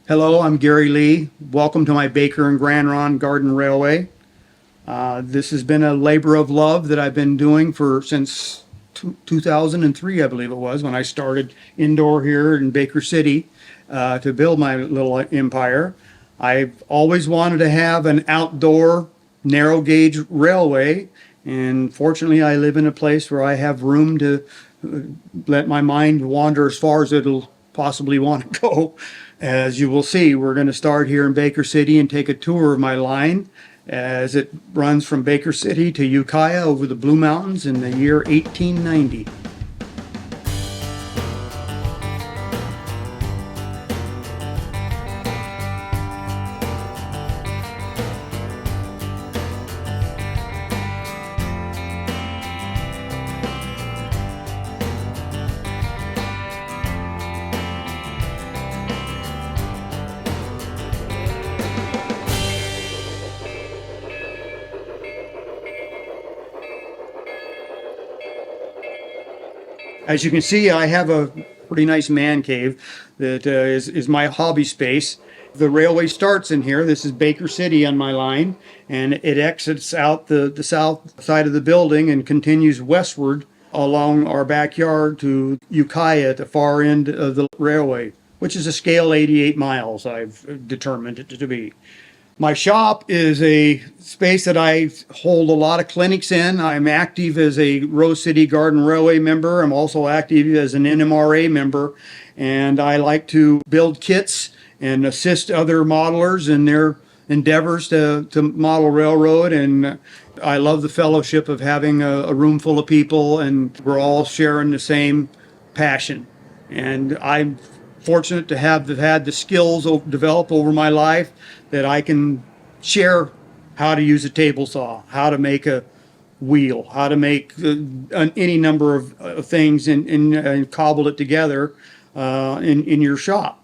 Hello, I'm Gary Lee. Welcome to my Baker Grande Ronde Railway. This has been a labor of love that I've been doing since 2003, I believe it was, when I started indoor here in Baker City to build my little empire. I've always wanted to have an outdoor narrow gauge railway, and fortunately I live in a place where I have room to let my mind wander as far as it'll possibly want to go. As you will see, we're going to start here in Baker City and take a tour of my line as it runs from Baker City to Ukiah over the Blue Mountains in the year 1890. As you can see, I have a pretty nice man cave that is my hobby space. The railway starts in here. This is Baker City on my line, and it exits out the south side of the building and continues westward along our backyard to Ukiah at the far end of the railway, which is a scale 88 miles, I've determined it to be. My shop is a space that I hold a lot of clinics in. I'm active as a Rose City Garden Railway member. I'm also active as an NMRA member, and I like to build kits and assist other modelers in their endeavors to model railroad. And I love the fellowship of having a room full of people, and we're all sharing the same passion. And I'm fortunate to have had the skills develop over my life that I can share how to use a table saw, how to make a wheel, how to make any number of things and cobble it together in your shop.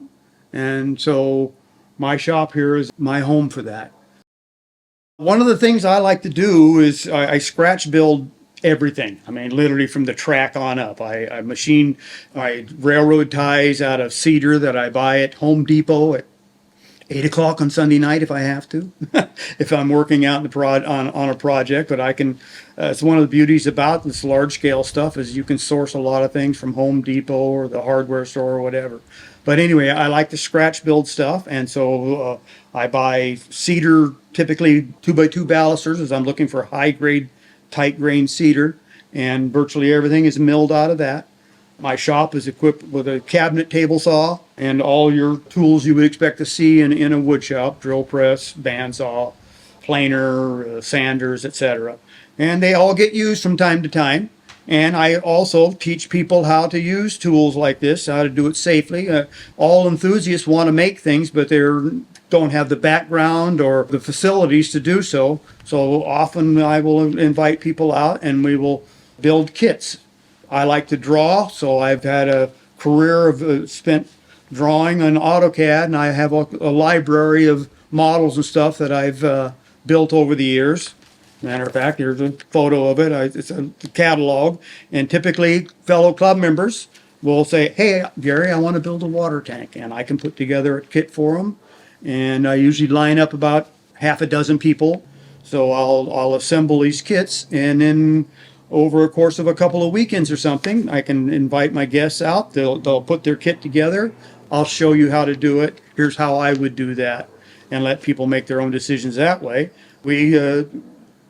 And so my shop here is my home for that. One of the things I like to do is I scratch build everything. I mean, literally from the track on up. I machine my railroad ties out of cedar that I buy at Home Depot at 8 o'clock on Sunday night if I have to, if I'm working out on a project. But I can, it's one of the beauties about this large scale stuff is you can source a lot of things from Home Depot or the hardware store or whatever. But anyway, I like to scratch build stuff, and so I buy cedar, typically 2x2 balusters, as I'm looking for high grade, tight grain cedar, and virtually everything is milled out of that. My shop is equipped with a cabinet table saw and all your tools you would expect to see in a wood shop: drill press, bandsaw, planer, sanders, etc. And they all get used from time to time. And I also teach people how to use tools like this, how to do it safely. All enthusiasts want to make things, but they don't have the background or the facilities to do so. So often I will invite people out and we will build kits. I like to draw, so I've had a career of spent drawing on AutoCAD, and I have a library of models and stuff that I've built over the years. Matter of fact, here's a photo of it. It's a catalog, and typically fellow club members will say, "Hey, Gary, I want to build a water tank," and I can put together a kit for them. And I usually line up about half a dozen people, so I'll assemble these kits, and then over a course of a couple of weekends or something, I can invite my guests out. They'll put their kit together. I'll show you how to do it. Here's how I would do that, and let people make their own decisions that way. We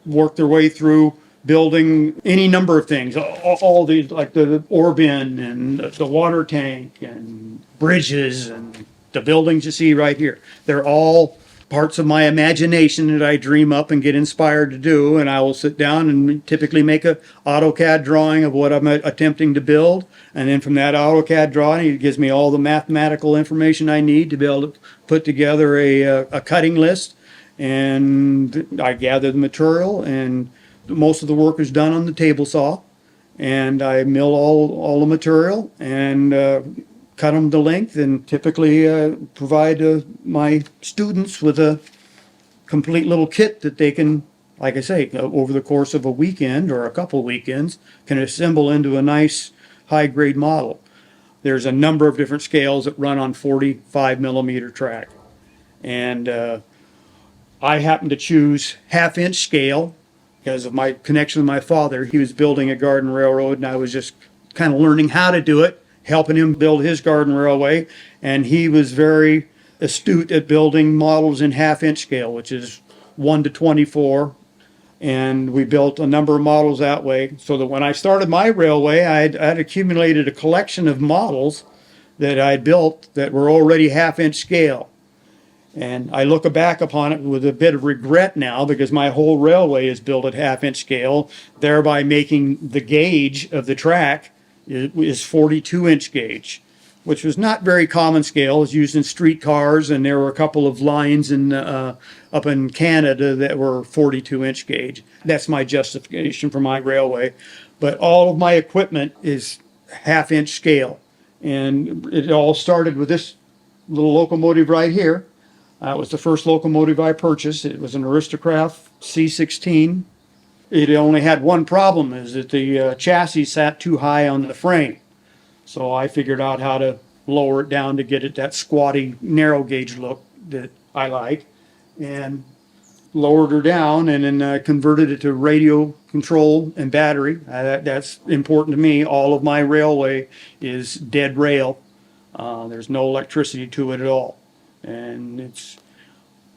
work their way through building any number of things, all these, like the ore bin and the water tank and bridges and the buildings you see right here. They're all parts of my imagination that I dream up and get inspired to do, and I will sit down and typically make a AutoCAD drawing of what I'm attempting to build, and then from that AutoCAD drawing it gives me all the mathematical information I need to be able to put together a cutting list, and I gather the material, and most of the work is done on the table saw, and I mill all the material and cut them to length, and typically provide my students with a complete little kit that they can, like I say, over the course of a weekend or a couple weekends, can assemble into a nice high-grade model. there's a number of different scales that run on 45 millimeter track. And I happened to choose half-inch scale because of my connection with my father. He was building a garden railroad, and I was just kind of learning how to do it, helping him build his garden railway. And he was very astute at building models in half-inch scale, which is 1 to 24. And we built a number of models that way, so that when I started my railway, I'd accumulated a collection of models that I'd built that were already half-inch scale. And I look back upon it with a bit of regret now, because my whole railway is built at half-inch scale, thereby making the gauge of the track is 42-inch gauge, which was not very common scale. It's used in streetcars, and there were a couple of lines up in Canada that were 42-inch gauge. That's my justification for my railway. But all of my equipment is half-inch scale. And it all started with this little locomotive right here. It was the first locomotive I purchased. It was an Aristocrat C16. It only had one problem, is that the chassis sat too high on the frame. So I figured out how to lower it down to get it that squatty, narrow gauge look that I like, and lowered her down, and then converted it to radio control and battery. That's important to me. All of my railway is dead rail. There's no electricity to it at all. And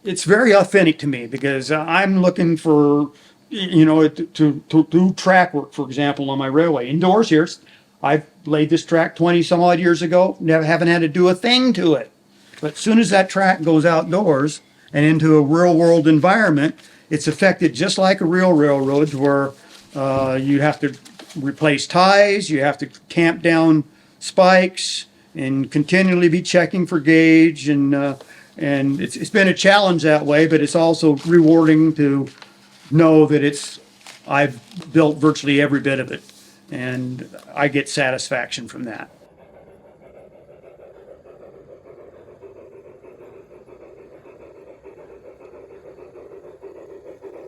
it's very authentic to me, because I'm looking for, to do track work, for example, on my railway. Indoors here, I've laid this track 20 some odd years ago, haven't had to do a thing to it. But as soon as that track goes outdoors and into a real world environment, it's affected just like a real railroad, where you have to replace ties, you have to tamp down spikes, and continually be checking for gauge, and it's been a challenge that way, but it's also rewarding to know that I've built virtually every bit of it, and I get satisfaction from that.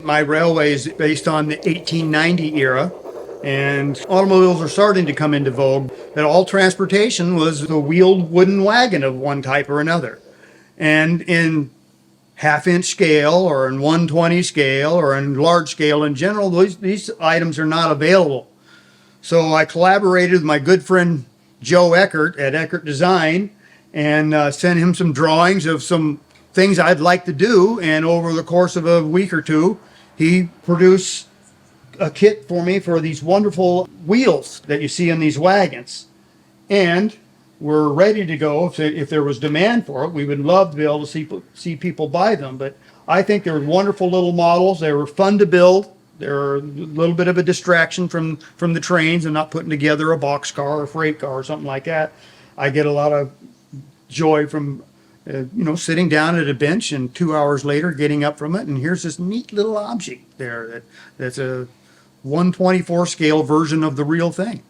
My railway is based on the 1890 era, and automobiles are starting to come into vogue. That all transportation was the wheeled wooden wagon of one type or another. And in half-inch scale, or in 120 scale, or in large scale in general, these items are not available. So I collaborated with my good friend Joe Eckert at Eckert Design, and sent him some drawings of some things I'd like to do. And over the course of a week or two, he produced a kit for me for these wonderful wheels that you see in these wagons. And we're ready to go. If there was demand for it, we would love to be able to see people buy them. But I think they're wonderful little models. They were fun to build. They're a little bit of a distraction from the trains and not putting together a boxcar or a freight car or something like that. I get a lot of joy from sitting down at a bench and 2 hours later getting up from it, and here's this neat little object there that's a 124 scale version of the real thing.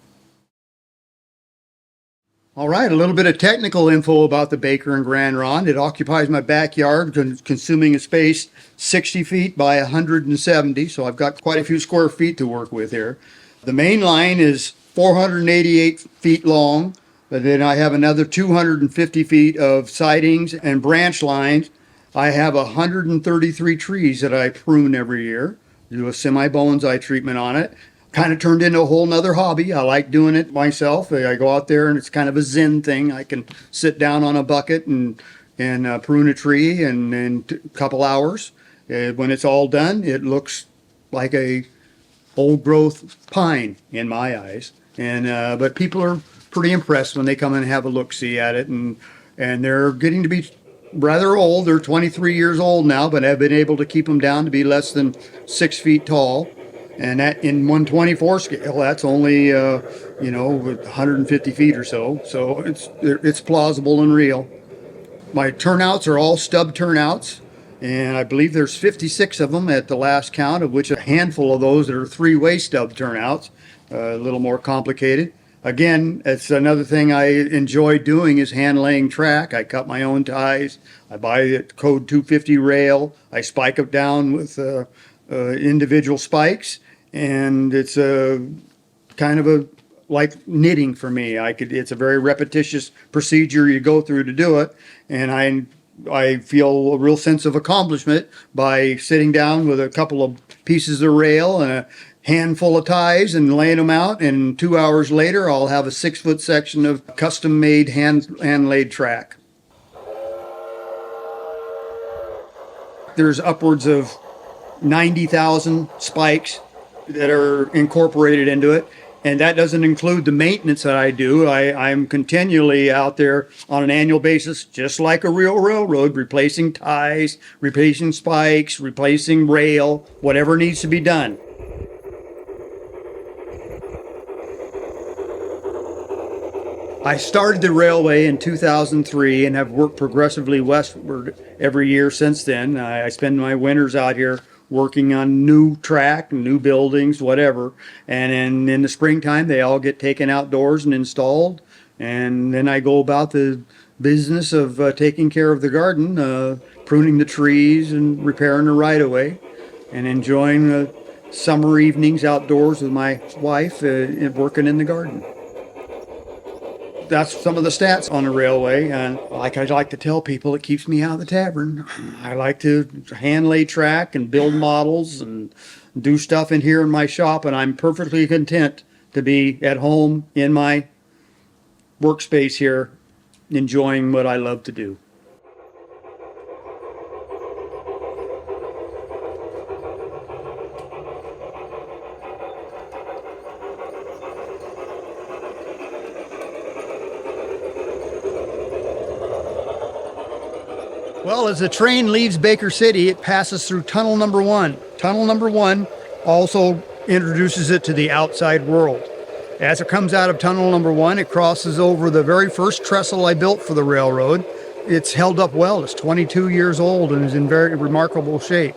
All right, a little bit of technical info about the Baker Grande Ronde. It occupies my backyard, consuming a space 60 feet by 170, so I've got quite a few square feet to work with here. The main line is 488 feet long, but then I have another 250 feet of sidings and branch lines. I have 133 trees that I prune every year, do a semi-bonsai treatment on it. Kind of turned into a whole nother hobby. I like doing it myself. I go out there and it's kind of a zen thing. I can sit down on a bucket and prune a tree in a couple hours. When it's all done, it looks like a old growth pine in my eyes. But people are pretty impressed when they come and have a look-see at it, and they're getting to be rather old. They're 23 years old now, but I've been able to keep them down to be less than 6 feet tall. And that in 124 scale, that's only 150 feet or so. So it's plausible and real. My turnouts are all stub turnouts, and I believe there's 56 of them at the last count, of which a handful of those are three-way stub turnouts, a little more complicated. Again, it's another thing I enjoy doing is hand laying track. I cut my own ties. I buy a code 250 rail. I spike it down with individual spikes, and it's a kind of like knitting for me. It's a very repetitious procedure you go through to do it, and I feel a real sense of accomplishment by sitting down with a couple of pieces of rail and a handful of ties and laying them out, and 2 hours later I'll have a 6-foot section of custom-made hand-laid track. There's upwards of 90,000 spikes that are incorporated into it. And that doesn't include the maintenance that I do. I'm continually out there on an annual basis, just like a real railroad, replacing ties, replacing spikes, replacing rail, whatever needs to be done. I started the railway in 2003 and have worked progressively westward every year since then. I spend my winters out here working on new track, new buildings, whatever. And in the springtime, they all get taken outdoors and installed. And then I go about the business of taking care of the garden, pruning the trees and repairing the right-of-way, and enjoying summer evenings outdoors with my wife working in the garden. That's some of the stats on the railway, and like I like to tell people, it keeps me out of the tavern. I like to hand lay track and build models and do stuff in here in my shop, and I'm perfectly content to be at home in my workspace here, enjoying what I love to do. Well, as the train leaves Baker City, it passes through tunnel number 1. Tunnel number 1 also introduces it to the outside world. As it comes out of tunnel number 1, it crosses over the very first trestle I built for the railroad. It's held up well. It's 22 years old and is in very remarkable shape.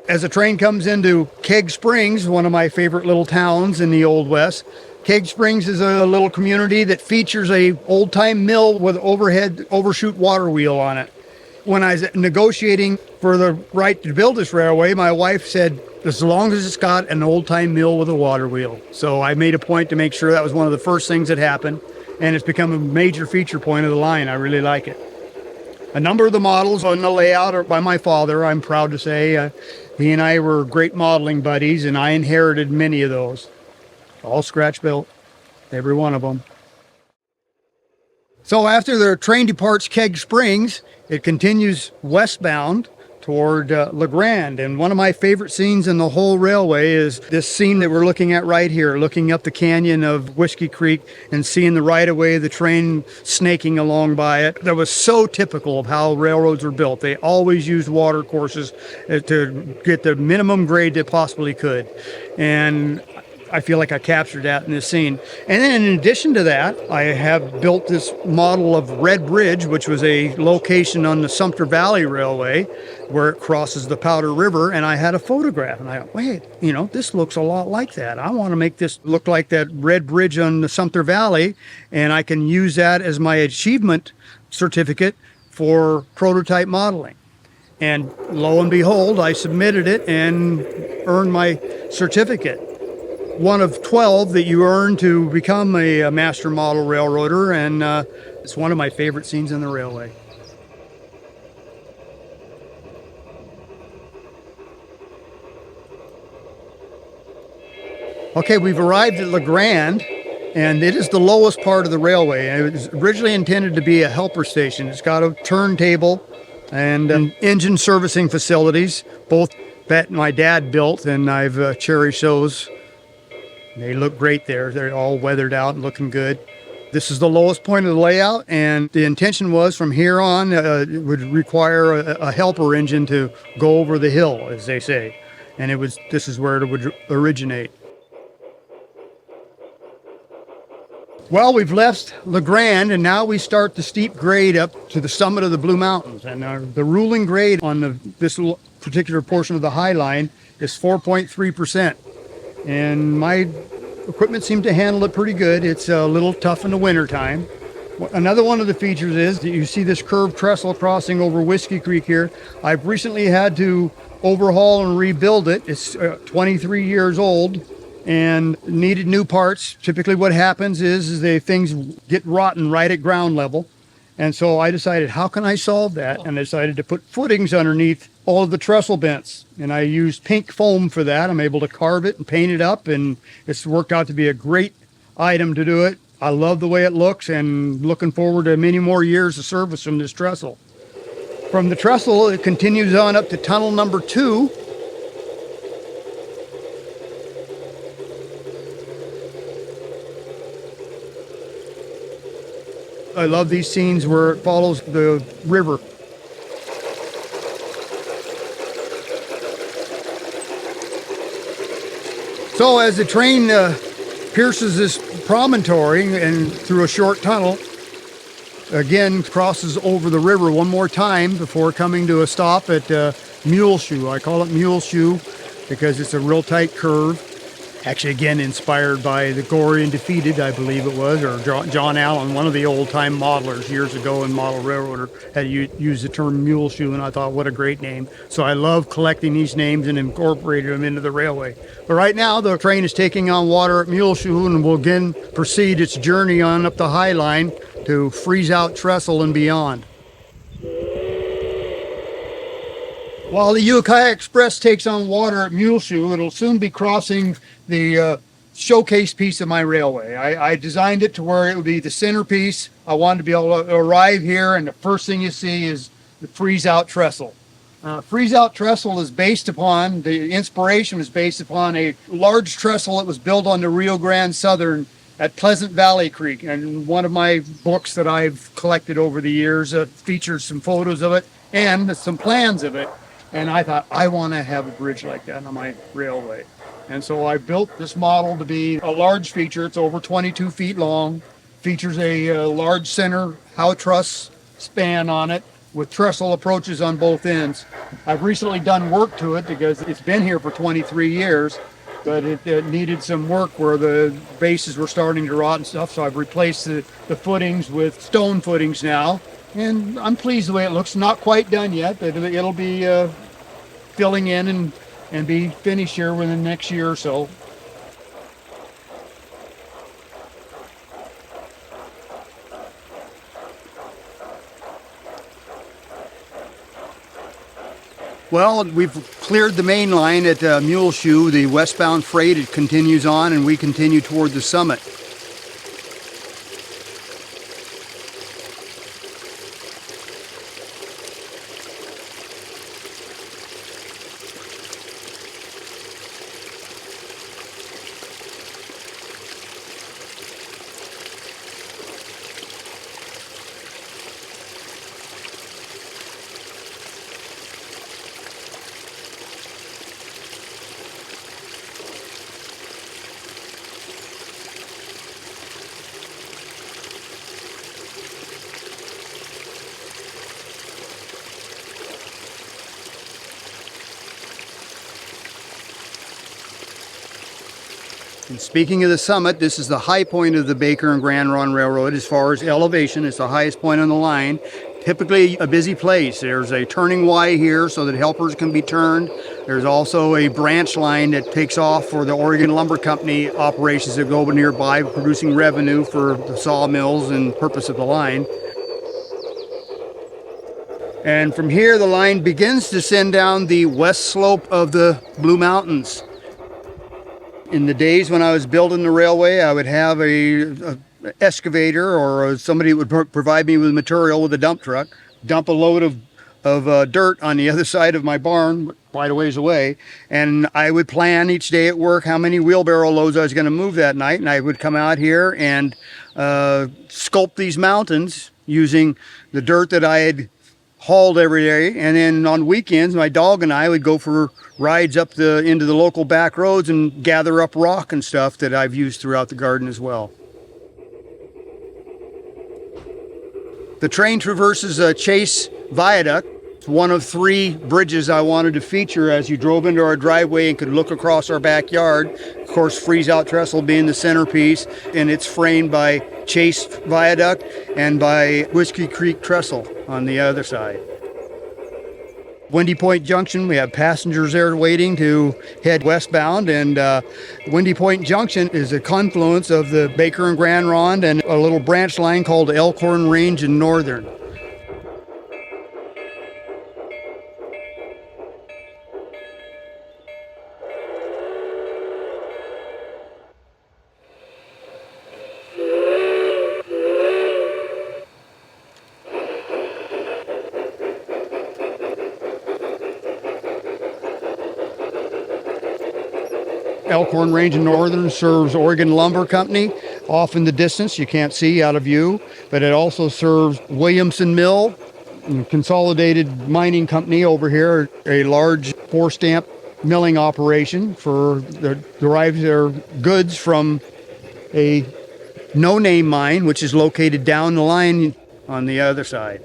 As the train comes into Keg Springs, one of my favorite little towns in the Old West, Keg Springs is a little community that features a old-time mill with overhead overshoot water wheel on it. When I was negotiating for the right to build this railway, my wife said, as long as it's got an old-time mill with a water wheel. So I made a point to make sure that was one of the first things that happened, and it's become a major feature point of the line. I really like it. A number of the models on the layout are by my father, I'm proud to say. He and I were great modeling buddies, and I inherited many of those. All scratch built, every one of them. So after the train departs Keg Springs, it continues westbound toward La Grande. And one of my favorite scenes in the whole railway is this scene that we're looking at right here, looking up the canyon of Whiskey Creek and seeing the right-of-way, the train snaking along by it. That was so typical of how railroads were built. They always used water courses to get the minimum grade they possibly could. And I feel like I captured that in this scene. And then in addition to that, I have built this model of Red Bridge, which was a location on the Sumpter Valley Railway where it crosses the Powder River. And I had a photograph and I thought, wait, this looks a lot like that. I want to make this look like that Red Bridge on the Sumpter Valley. And I can use that as my achievement certificate for prototype modeling. And lo and behold, I submitted it and earned my certificate. One of 12 that you earn to become a master model railroader, and it's one of my favorite scenes in the railway. Okay, we've arrived at La Grande, and it is the lowest part of the railway. It was originally intended to be a helper station. It's got a turntable and engine servicing facilities, both that my dad built, and I've cherished those. They look great there. They're all weathered out and looking good. This is the lowest point of the layout, and the intention was from here on, it would require a helper engine to go over the hill, as they say. And this is where it would originate. Well, we've left La Grande, and now we start the steep grade up to the summit of the Blue Mountains. And the ruling grade on this particular portion of the High Line is 4.3%. And my equipment seemed to handle it pretty good. It's a little tough in the wintertime. Another one of the features is that you see this curved trestle crossing over Whiskey Creek here. I've recently had to overhaul and rebuild it. It's 23 years old, and needed new parts. Typically what happens is the things get rotten right at ground level. And so I decided, how can I solve that? And I decided to put footings underneath all of the trestle bents. And I used pink foam for that. I'm able to carve it and paint it up, and it's worked out to be a great item to do it. I love the way it looks and looking forward to many more years of service from this trestle. From the trestle, it continues on up to tunnel number 2. I love these scenes where it follows the river. So as the train pierces this promontory and through a short tunnel, again crosses over the river one more time before coming to a stop at Muleshoe. I call it Muleshoe because it's a real tight curve. Actually, again, inspired by the Gory and Defeated, I believe it was, or John Allen, one of the old-time modelers years ago in Model Railroader, had used the term Muleshoe, and I thought, what a great name. So I love collecting these names and incorporating them into the railway. But right now, the train is taking on water at Muleshoe and will again proceed its journey on up the High Line to Freezeout Trestle and beyond. While the Ukiah Express takes on water at Muleshoe, it'll soon be crossing the showcase piece of my railway. I designed it to where it would be the centerpiece. I wanted to be able to arrive here, and the first thing you see is the Freezeout Trestle. Freezeout Trestle is based upon, the inspiration was based upon a large trestle that was built on the Rio Grande Southern at Pleasant Valley Creek. And one of my books that I've collected over the years features some photos of it and some plans of it. And I thought, I want to have a bridge like that on my railway. And so I built this model to be a large feature. It's over 22 feet long, features a large center Out Trestle span on it with trestle approaches on both ends. I've recently done work to it because it's been here for 23 years, but it needed some work where the bases were starting to rot and stuff. So I've replaced the footings with stone footings now. And I'm pleased the way it looks. Not quite done yet, but it'll be filling in and be finished here within the next year or so. Well, we've cleared the main line at Muleshoe. The westbound freight, it continues on, and we continue toward the summit. And speaking of the summit, this is the high point of the Baker Grande Ronde Railroad as far as elevation. It's the highest point on the line. Typically a busy place. There's a turning Y here so that helpers can be turned. There's also a branch line that takes off for the Oregon Lumber Company operations that go nearby, producing revenue for the sawmills and purpose of the line. And from here, the line begins to send down the west slope of the Blue Mountains. In the days when I was building the railway, I would have a excavator or somebody would provide me with material with a dump truck, dump a load of dirt on the other side of my barn, quite a ways away, and I would plan each day at work how many wheelbarrow loads I was going to move that night, and I would come out here and sculpt these mountains using the dirt that I had hauled every day. And then on weekends, my dog and I would go for rides up into the local back roads and gather up rock and stuff that I've used throughout the garden as well. The train traverses a Chase Viaduct. It's one of 3 bridges I wanted to feature as you drove into our driveway and could look across our backyard. Of course, Freezeout Trestle being the centerpiece, and it's framed by Chase Viaduct and by Whiskey Creek Trestle on the other side. Windy Point Junction, we have passengers there waiting to head westbound, and Windy Point Junction is a confluence of the Baker Grande Ronde and a little branch line called Elkhorn Range in Northern. Elkhorn Range in Northern serves Oregon Lumber Company off in the distance. You can't see out of view, but it also serves Williamson Mill, Consolidated Mining Company over here, a large four-stamp milling operation derives their goods from a no-name mine, which is located down the line on the other side.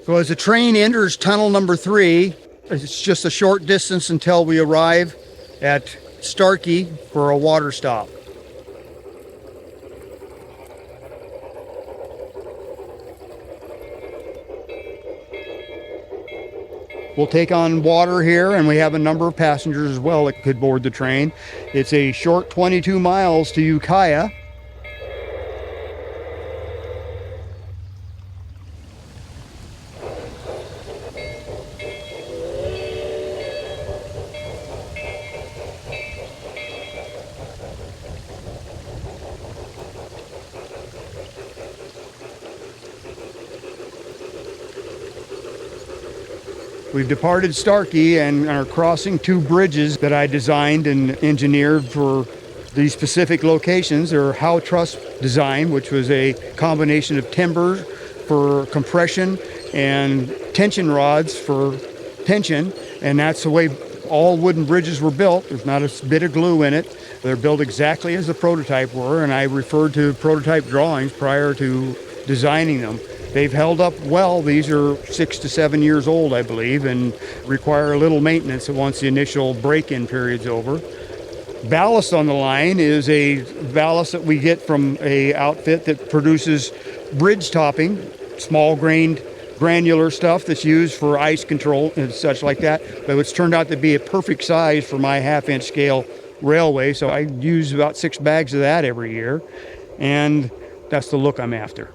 So as the train enters tunnel number 3, it's just a short distance until we arrive at Starkey for a water stop. We'll take on water here, and we have a number of passengers as well that could board the train. It's a short 22 miles to Ukiah. We've departed Starkey and are crossing 2 bridges that I designed and engineered for these specific locations. They're Out Trestle design, which was a combination of timber for compression and tension rods for tension, and that's the way all wooden bridges were built. There's not a bit of glue in it. They're built exactly as the prototype were, and I referred to prototype drawings prior to designing them. They've held up well. These are 6 to 7 years old, I believe, and require a little maintenance once the initial break-in period's over. Ballast on the line is a ballast that we get from an outfit that produces bridge topping, small grained granular stuff that's used for ice control and such like that. But it's turned out to be a perfect size for my half-inch scale railway, so I use about 6 bags of that every year, and that's the look I'm after.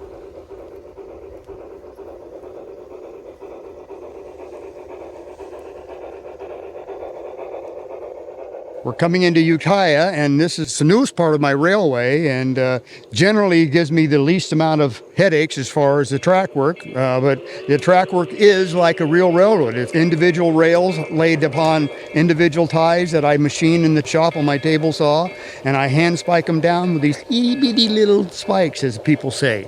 We're coming into Ukiah, and this is the newest part of my railway, and generally gives me the least amount of headaches as far as the track work, but the track work is like a real railroad. It's individual rails laid upon individual ties that I machine in the shop on my table saw, and I hand spike them down with these itty-bitty little spikes, as people say.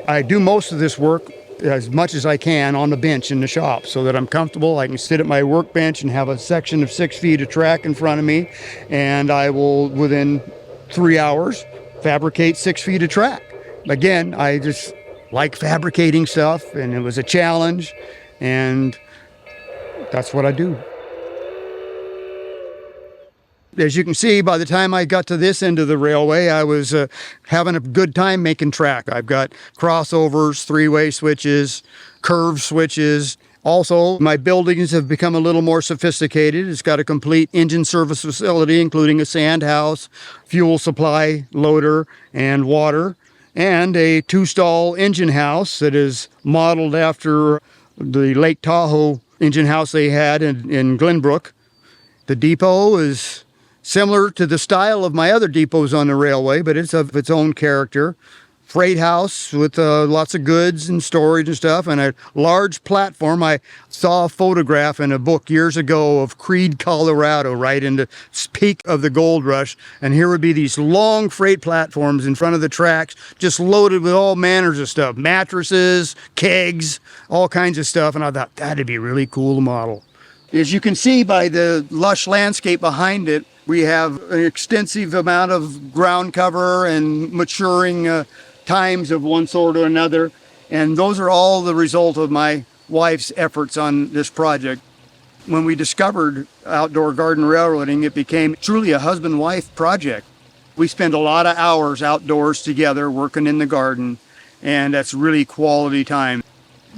I do most of this work as much as I can on the bench in the shop so that I'm comfortable. I can sit at my workbench and have a section of 6 feet of track in front of me, and I will, within 3 hours, fabricate 6 feet of track. Again, I just like fabricating stuff, and it was a challenge, and that's what I do. As you can see, by the time I got to this end of the railway, I was having a good time making track. I've got crossovers, 3-way switches, curved switches. Also, my buildings have become a little more sophisticated. It's got a complete engine service facility, including a sand house, fuel supply loader, and water, and a 2-stall engine house that is modeled after the Lake Tahoe engine house they had in Glenbrook. The depot is similar to the style of my other depots on the railway, but it's of its own character. Freight house with lots of goods and storage and stuff, and a large platform. I saw a photograph in a book years ago of Creede, Colorado, right in the peak of the gold rush, and here would be these long freight platforms in front of the tracks, just loaded with all manners of stuff, mattresses, kegs, all kinds of stuff, and I thought that'd be really cool to model. As you can see by the lush landscape behind it, we have an extensive amount of ground cover and maturing times of one sort or another. And those are all the result of my wife's efforts on this project. When we discovered outdoor garden railroading, it became truly a husband-wife project. We spend a lot of hours outdoors together working in the garden, and that's really quality time.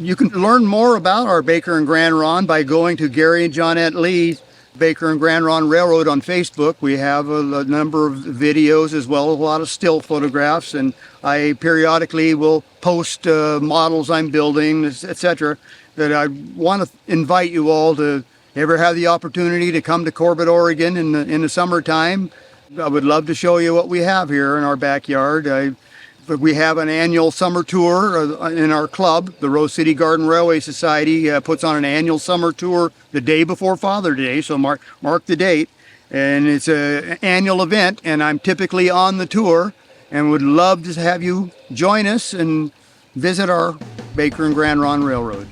You can learn more about our Baker and Grande Ronde by going to Gary and Johnette Lee's Baker and Grande Ronde Railroad on Facebook. We have a number of videos as well as a lot of still photographs, and I periodically will post models I'm building, etc. That I want to invite you all to ever have the opportunity to come to Corbett, Oregon in the summertime. I would love to show you what we have here in our backyard. We have an annual summer tour in our club. The Rose City Garden Railway Society puts on an annual summer tour the day before Father's Day, so mark the date. And it's an annual event, and I'm typically on the tour and would love to have you join us and visit our Baker and Grande Ronde Railroad.